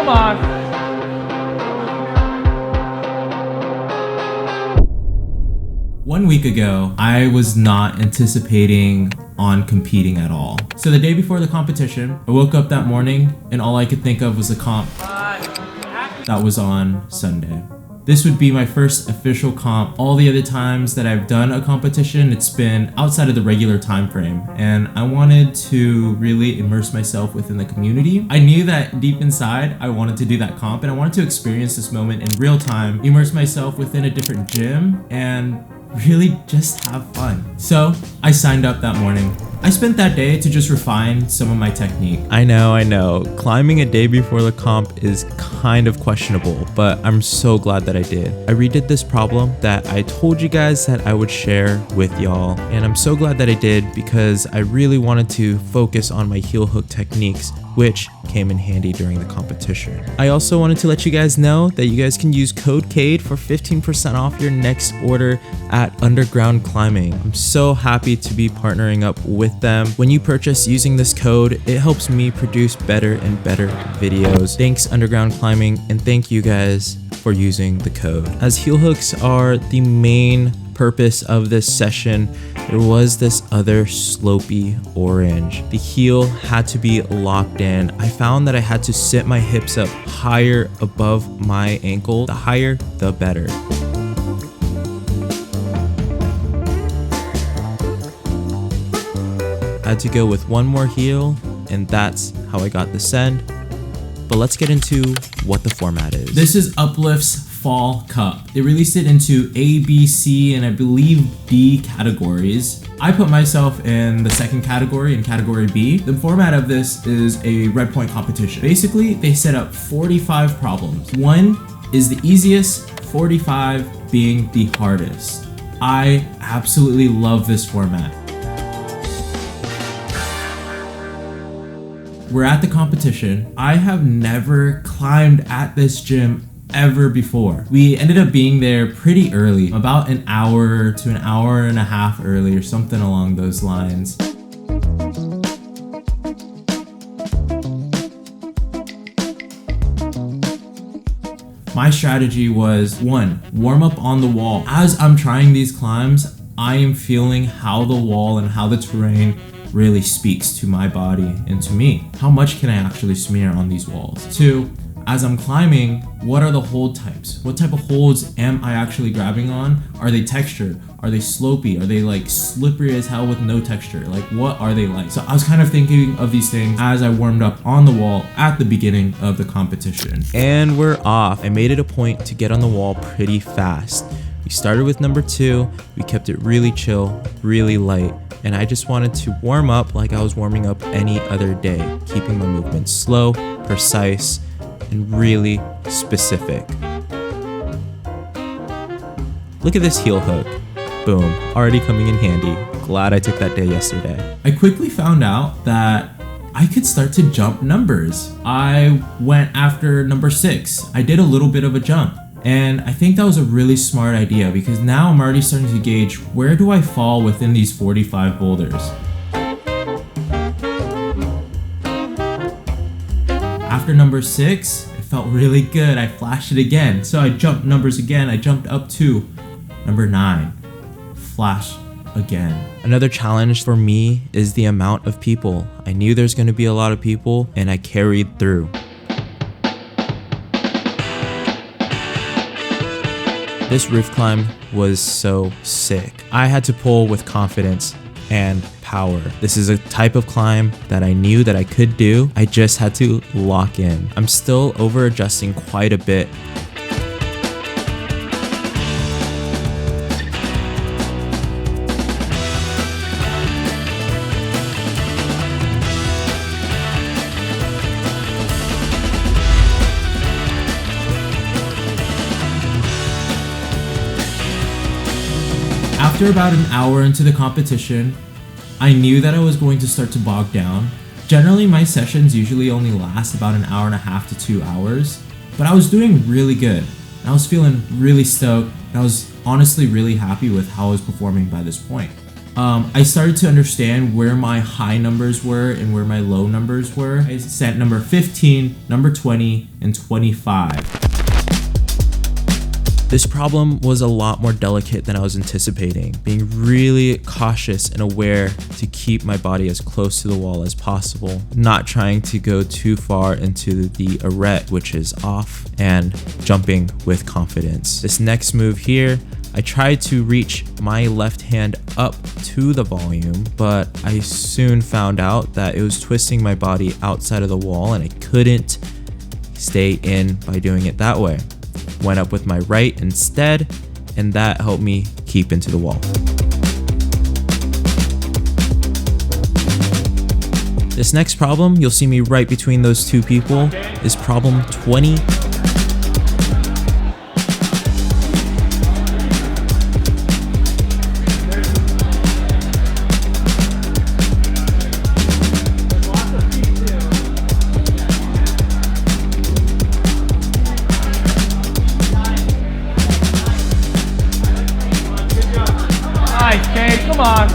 Come on. One week ago, I was not anticipating on competing at all. So the day before the competition, I woke up that morning and all I could think of was the comp that was on Sunday. This would be my first official comp. All the other times that I've done a competition, it's been outside of the regular time frame, and I wanted to really immerse myself within the community. I knew that deep inside, I wanted to do that comp, and I wanted to experience this moment in real time, immerse myself within a different gym, and really just have fun. So I signed up that morning. I spent that day to just refine some of my technique. I know. Climbing a day before the comp is kind of questionable, but I'm so glad that I did. I redid this problem that I told you guys that I would share with y'all, and I'm so glad that I did because I really wanted to focus on my heel hook techniques, which came in handy during the competition. I also wanted to let you guys know that you guys can use code Caed for 15% off your next order at Underground Climbing. I'm so happy to be partnering up with them. When you purchase using this code, it helps me produce better and better videos. Thanks Underground Climbing, and thank you guys for using the code. As heel hooks are the main purpose of this session, there was this other slopey orange. The heel had to be locked in. I found that I had to sit my hips up higher above my ankle. The higher, the better. I had to go with one more heel, and that's how I got the send. But let's get into what the format is. This is Uplift's Fall Cup. They released it into A, B, C, and I believe D categories. I put myself in the second category, in category B. The format of this is a red point competition. Basically, they set up 45 problems. 1 is the easiest, 45 being the hardest. I absolutely love this format. We're at the competition. I have never climbed at this gym ever before. We ended up being there pretty early, about an hour to an hour and a half early or something along those lines. My strategy was 1, warm up on the wall. As I'm trying these climbs, I am feeling how the wall and how the terrain really speaks to my body and to me. How much can I actually smear on these walls? 2, as I'm climbing, what are the hold types? What type of holds am I actually grabbing on? Are they textured? Are they slopey? Are they like slippery as hell with no texture? Like, what are they like? So I was kind of thinking of these things as I warmed up on the wall at the beginning of the competition. And we're off. I made it a point to get on the wall pretty fast. We started with number 2, we kept it really chill, really light, and I just wanted to warm up like I was warming up any other day, keeping my movements slow, precise, and really specific. Look at this heel hook. Boom, already coming in handy. Glad I took that day yesterday. I quickly found out that I could start to jump numbers. I went after number 6. I did a little bit of a jump. And I think that was a really smart idea because now I'm already starting to gauge where do I fall within these 45 boulders. After number 6, it felt really good. I flashed it again. So I jumped numbers again. I jumped up to number 9. Flash again. Another challenge for me is the amount of people. I knew there's going to be a lot of people and I carried through. This roof climb was so sick. I had to pull with confidence and power. This is a type of climb that I knew that I could do. I just had to lock in. I'm still over adjusting quite a bit. After about an hour into the competition, I knew that I was going to start to bog down. Generally, my sessions usually only last about an hour and a half to 2 hours, but I was doing really good. I was feeling really stoked, and I was honestly really happy with how I was performing by this point. I started to understand where my high numbers were and where my low numbers were. I set number 15, number 20, and 25. This problem was a lot more delicate than I was anticipating, being really cautious and aware to keep my body as close to the wall as possible, not trying to go too far into the arete, which is off, and jumping with confidence. This next move here, I tried to reach my left hand up to the volume, but I soon found out that it was twisting my body outside of the wall and I couldn't stay in by doing it that way. Went up with my right instead, and that helped me keep into the wall. This next problem, you'll see me right between those two people, is problem 20. Caed, come on.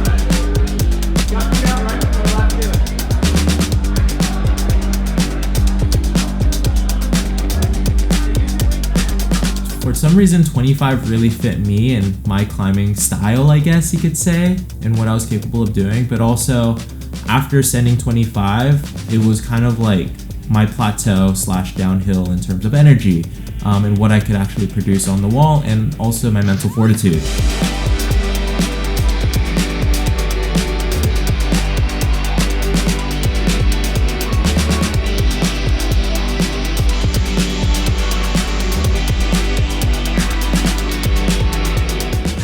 For some reason, 25 really fit me and my climbing style, I guess you could say, and what I was capable of doing. But also, after ascending 25, it was kind of like my plateau / downhill in terms of energy, and what I could actually produce on the wall, and also my mental fortitude.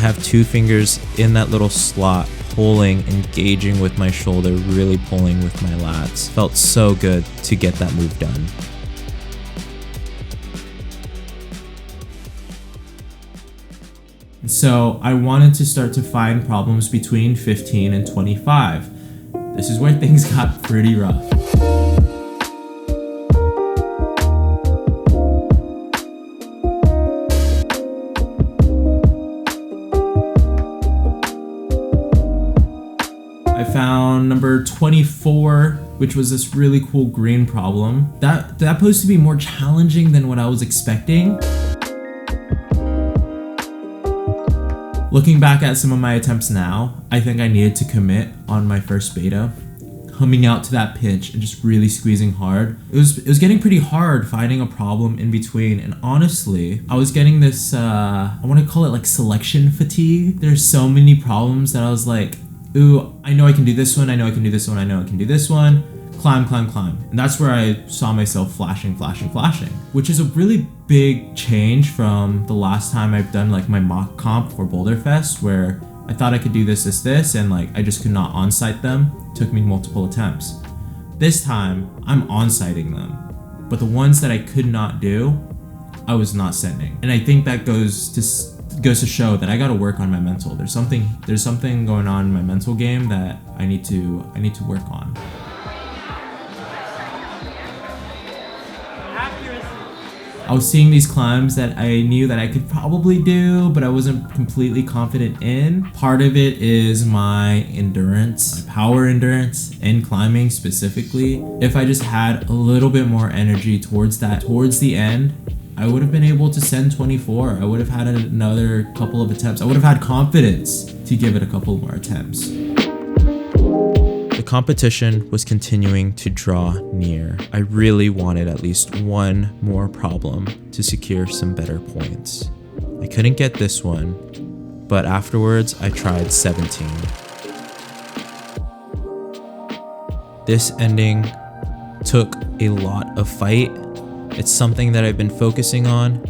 Have two fingers in that little slot, pulling, engaging with my shoulder, really pulling with my lats. Felt so good to get that move done. So I wanted to start to find problems between 15 and 25. This is where things got pretty rough. I found number 24, which was this really cool green problem. That posed to be more challenging than what I was expecting. Looking back at some of my attempts now, I think I needed to commit on my first beta, coming out to that pinch and just really squeezing hard. It was getting pretty hard finding a problem in between, and honestly, I was getting this, I want to call it like selection fatigue. There's so many problems that I was like, ooh, I know I can do this one, I know I can do this one, I know I can do this one. Climb, climb, climb. And that's where I saw myself flashing, which is a really big change from the last time I've done like my mock comp for Boulder Fest, where I thought I could do this, and like I just could not on-site them. It took me multiple attempts. This time, I'm on-siting them, but the ones that I could not do, I was not sending. And I think that goes to show that I got to work on my mental. There's something going on in my mental game that I need to work on. I was seeing these climbs that I knew that I could probably do, but I wasn't completely confident in. Part of it is my endurance, power endurance in climbing specifically. If I just had a little bit more energy towards the end, I would have been able to send 24. I would have had another couple of attempts. I would have had confidence to give it a couple more attempts. The competition was continuing to draw near. I really wanted at least one more problem to secure some better points. I couldn't get this one, but afterwards I tried 17. This ending took a lot of fight. It's something that I've been focusing on,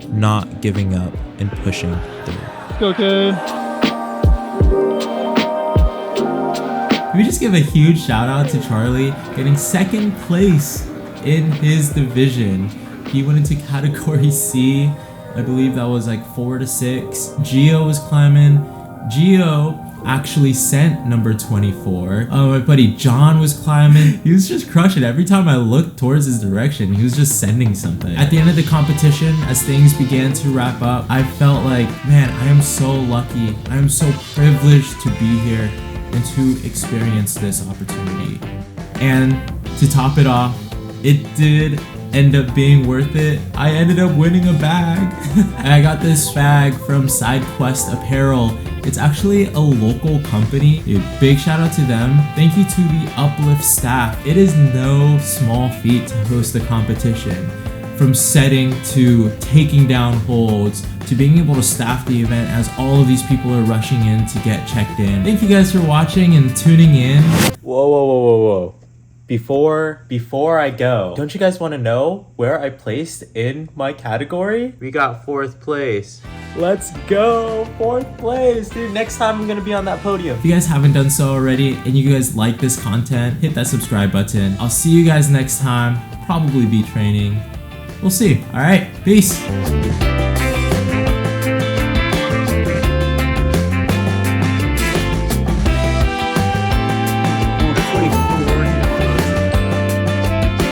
not giving up and pushing through. Go, Caed. We just give a huge shout out to Charlie getting second place in his division. He went into category C. I believe that was like 4 to 6. Gio was climbing. Gio actually sent number 24. My buddy John was climbing. He was just crushing. Every time I looked towards his direction, he was just sending something. At the end of the competition, as things began to wrap up, I felt like, man, I am so lucky. I am so privileged to be here and to experience this opportunity. And to top it off, it did end up being worth it. I ended up winning a bag. I got this bag from Side Quest Apparel. It's actually a local company. Dude, big shout out to them. Thank you to the Uplift staff. It is no small feat to host a competition. From setting to taking down holds to being able to staff the event as all of these people are rushing in to get checked in. Thank you guys for watching and tuning in. Whoa. Before I go, don't you guys want to know where I placed in my category? We got 4th place. Let's go, 4th place. Dude, next time I'm gonna be on that podium. If you guys haven't done so already and you guys like this content, hit that subscribe button. I'll see you guys next time. Probably be training. We'll see. All right, peace.